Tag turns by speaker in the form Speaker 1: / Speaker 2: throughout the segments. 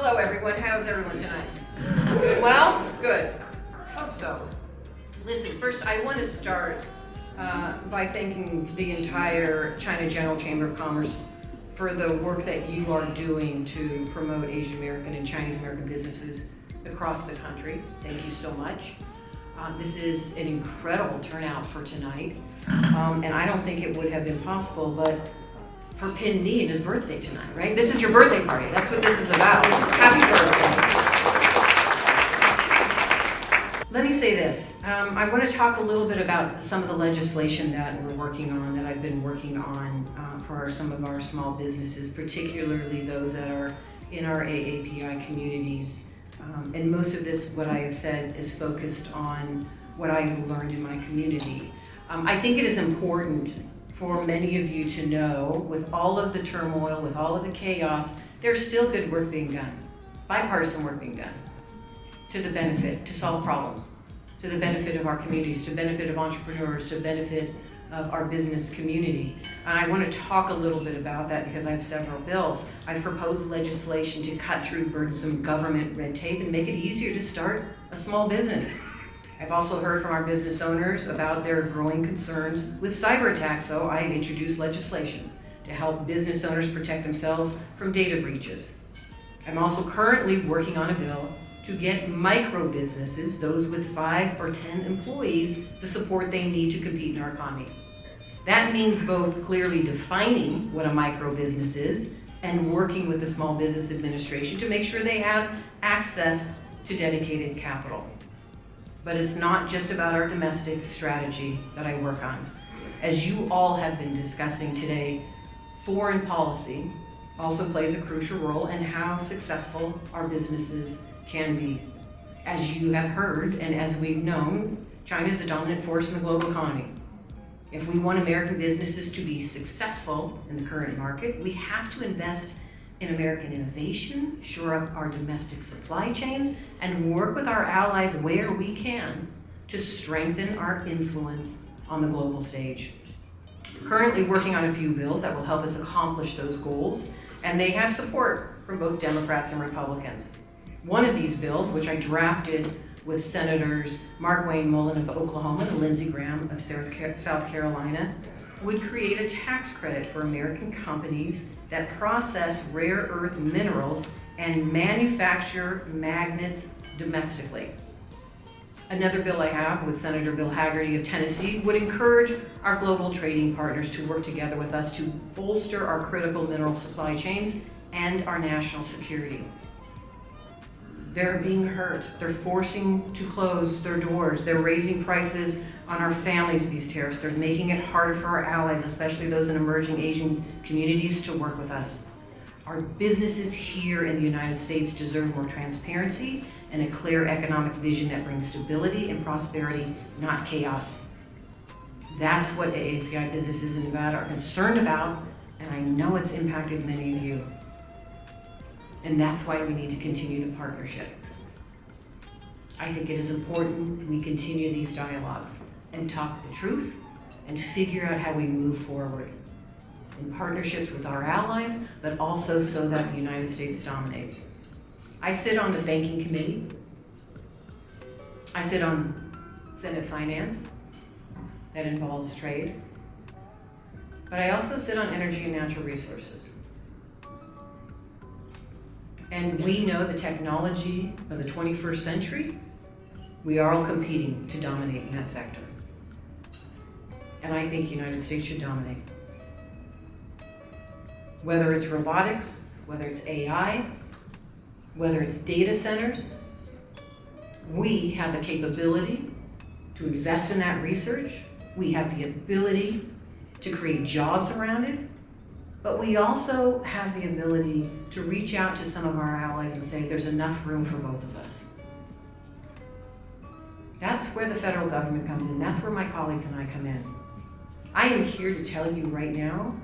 Speaker 1: Hello everyone, how's everyone tonight? Good, well? Good. Hope so. Listen, first I want to start by thanking the entire China General Chamber of Commerce for the work that you are doing to promote Asian American and Chinese American businesses across the country. Thank you so much. This is an incredible turnout for tonight, and I don't think it would have been possible but for Pin Me and his birthday tonight, right? This is your birthday party. That's what this is about. Happy birthday. Let me say this. I want to talk a little bit about some of the legislation that we're working on, that I've been working on for some of our small businesses, particularly those that are in our AAPI communities. And most of this, what I have said, is focused on what I have learned in my community. I think it is important for many of you to know, with all of the turmoil, with all of the chaos, there's still good work being done, bipartisan work being done, to the benefit, to solve problems, to the benefit of our communities, to the benefit of entrepreneurs, to the benefit of our business community. And I want to talk a little bit about that because I have several bills. I've proposed legislation to cut through burdensome government red tape and make it easier to start a small business. I've also heard from our business owners about their growing concerns with cyber attacks, so I have introduced legislation to help business owners protect themselves from data breaches. I'm also currently working on a bill to get micro businesses, those with 5 or 10 employees, the support they need to compete in our economy. That means both clearly defining what a micro business is and working with the Small Business Administration to make sure they have access to dedicated capital. But it's not just about our domestic strategy that I work on. As you all have been discussing today, foreign policy also plays a crucial role in how successful our businesses can be. As you have heard, and as we've known, China is a dominant force in the global economy. If we want American businesses to be successful in the current market, we have to invest in American innovation, shore up our domestic supply chains, and work with our allies where we can to strengthen our influence on the global stage. Currently working on a few bills that will help us accomplish those goals, and they have support from both Democrats and Republicans. One of these bills, which I drafted with Senators Mark Wayne Mullen of Oklahoma and Lindsey Graham of South Carolina, would create a tax credit for American companies that process rare earth minerals and manufacture magnets domestically. Another bill I have with Senator Bill Hagerty of Tennessee would encourage our global trading partners to work together with us to bolster our critical mineral supply chains and our national security. They're being hurt. They're forcing to close their doors. They're raising prices on our families, these tariffs. They're making it harder for our allies, especially those in emerging Asian communities, to work with us. Our businesses here in the United States deserve more transparency and a clear economic vision that brings stability and prosperity, not chaos. That's what AAPI businesses in Nevada are concerned about, and I know it's impacted many of you. And that's why we need to continue the partnership. I think it is important we continue these dialogues and talk the truth and figure out how we move forward in partnerships with our allies, but also so that the United States dominates. I sit on the Banking Committee. I sit on Senate Finance, that involves trade. But I also sit on Energy and Natural Resources. And we know the technology of the 21st century, we are all competing to dominate in that sector. And I think the United States should dominate. Whether it's robotics, whether it's AI, whether it's data centers, we have the capability to invest in that research. We have the ability to create jobs around it. But we also have the ability to reach out to some of our allies and say there's enough room for both of us. That's where the federal government comes in. That's where my colleagues and I come in. I am here to tell you right now,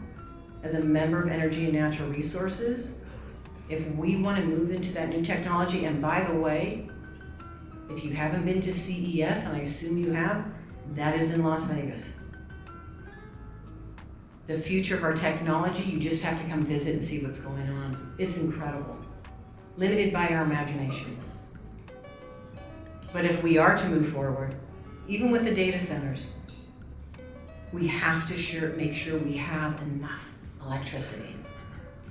Speaker 1: as a member of Energy and Natural Resources, if we want to move into that new technology, and by the way, if you haven't been to CES, and I assume you have, that is in Las Vegas. The future of our technology, you just have to come visit and see what's going on. It's incredible. limited by our imagination. But if we are to move forward, even with the data centers, we have to make sure we have enough electricity.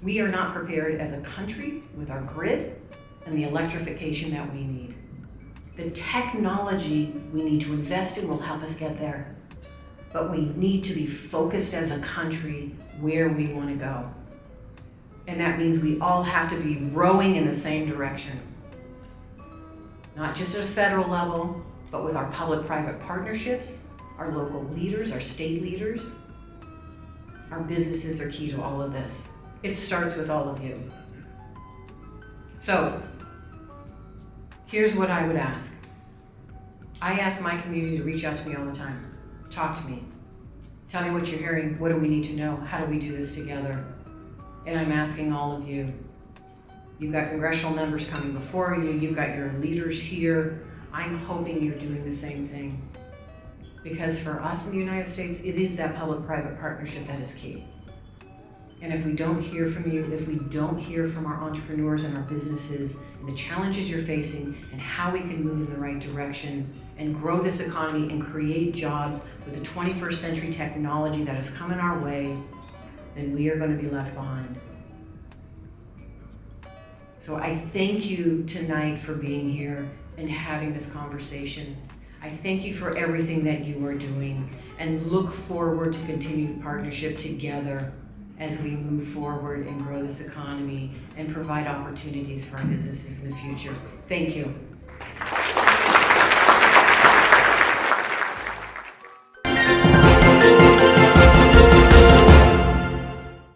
Speaker 1: We are not prepared as a country with our grid and the electrification that we need. The technology we need to invest in will help us get there, but we need to be focused as a country where we want to go. And that means we all have to be rowing in the same direction. Not just at a federal level, but with our public-private partnerships, our local leaders, our state leaders. Our businesses are key to all of this. It starts with all of you. So, here's what I would ask. I ask my community to reach out to me all the time. Talk to me. Tell me what you're hearing. What do we need to know? How do we do this together? And I'm asking all of you. You've got congressional members coming before you. You've got your leaders here. I'm hoping you're doing the same thing. Because for us in the United States, it is that public-private partnership that is key. And if we don't hear from you, if we don't hear from our entrepreneurs and our businesses and the challenges you're facing and how we can move in the right direction and grow this economy and create jobs with the 21st century technology that is coming our way, then we are going to be left behind. So I thank you tonight for being here and having this conversation. I thank you for everything that you are doing and look forward to continued partnership together as we move forward and grow this economy and provide opportunities for our businesses in the future. Thank you.